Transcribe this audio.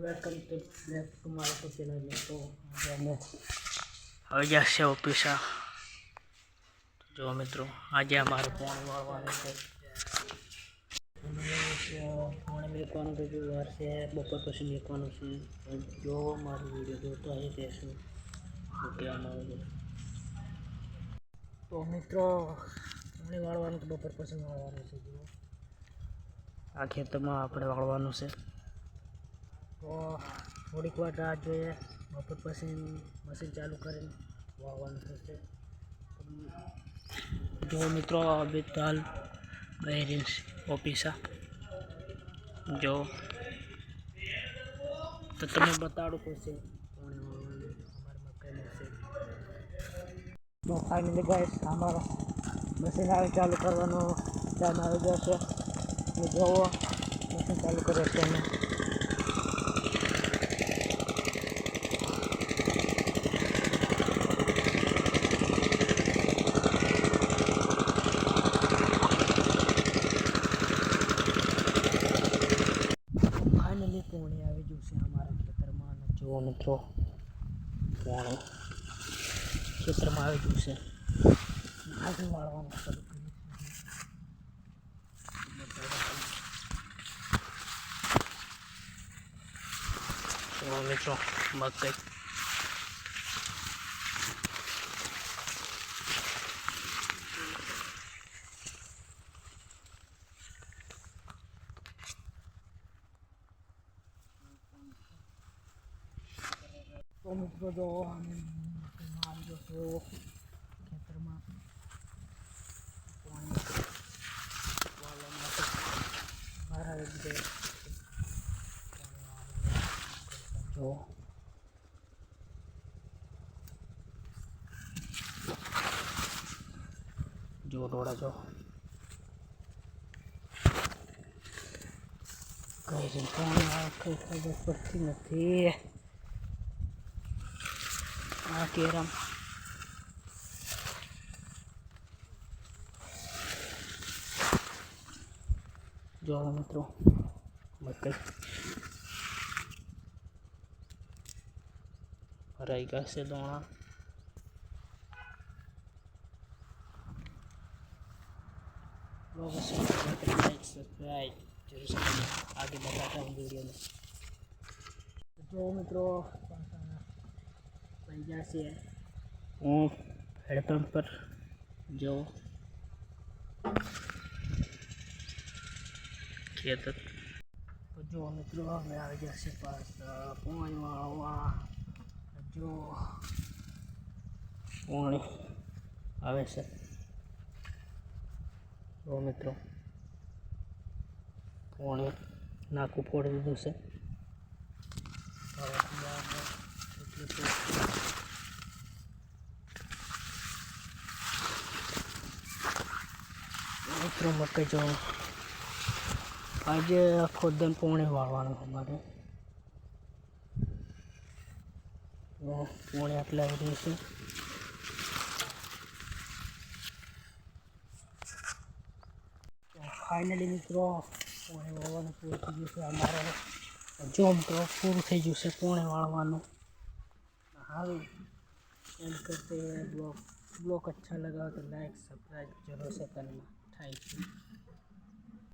Welcome to back to my YouTube channel મિત્રો. આજે અમે આવી ગયા છે ઓફિસા. જો મિત્રો આજે અમારે પાણી વાળવાનું છે. પાણી મેકવાનું તો જો વાર છે, બપોર પછી મેકવાનું છે. જો મારી વિડીયો જોતો અહીં રહેશું મૂકવામાં. તો મિત્રો પાણી વાળવાનું તો બપોર પછી વાળવાનું છે. જો આ ખેતરમાં આપણે વાળવાનું છે. તો થોડીક વાર રાહ જોઈએ, બપોર પછી મશીન ચાલુ કરીને વાવવાનું થશે. જો મિત્રો અભી તો હાલ બહેરીન ઓફિસા જો તો તમે બતાડું પડશે પાણી વાળવાનું અમારે મકાઈમાં છે. તો ફાઇનલી ગાઈસ અમારો મશીન આવે ચાલુ કરવાનો ટાઈમ આવી ગયો છે. જોવો મશીન ચાલુ કરે છે અમે. ફાઇનલી પાણી આવી ગયું છે અમારા ખેતરમાં. અને જુઓ મિત્રો પાણી ખેતરમાં આવી ગયું છે. આગળ વાળવાનું શરૂ કર્યું છે મિત્રો મકાઈ. તો મિત્રો જો અમે આવી ગયો છો ખેતરમાં પાણી વાળવા માટે. બહાર આવી ગયો જો જો ડોળા જો કઈ પાણી કઈ ખબર પડતી નથી. આ કેરમ જો મિત્રો મકાઈ ભરાઈ ગયા છે દોણા. लाइक सब्सक्राइब जरूर से आगे बताता हूँ वीडियो में. जो मित्रों पैसा से હું હેડપંપ પર જો ખેતર. તો જો મિત્રો અમે આવી ગયા છે પાણી વાળવા. જો પાણી આવે છે. જો મિત્રો પાણી નાકું ફોડી દીધું છે. મિત્રો મકાઈ જો આજે આખો દિન પાણી વાળવાનું અમારે. પાણી આટલા આવી રહ્યું છે. ફાઇનલી મિત્રો પાણી વાળવાનું પૂરું થઈ ગયું છે અમારે. જો મિત્રો પૂરું થઈ ગયું છે પાણી વાળવાનું. હવે एंड करते हैं ब्लॉग. अच्छा लगा तो लाइक सब्सक्राइब जरूर से करना. Thank you.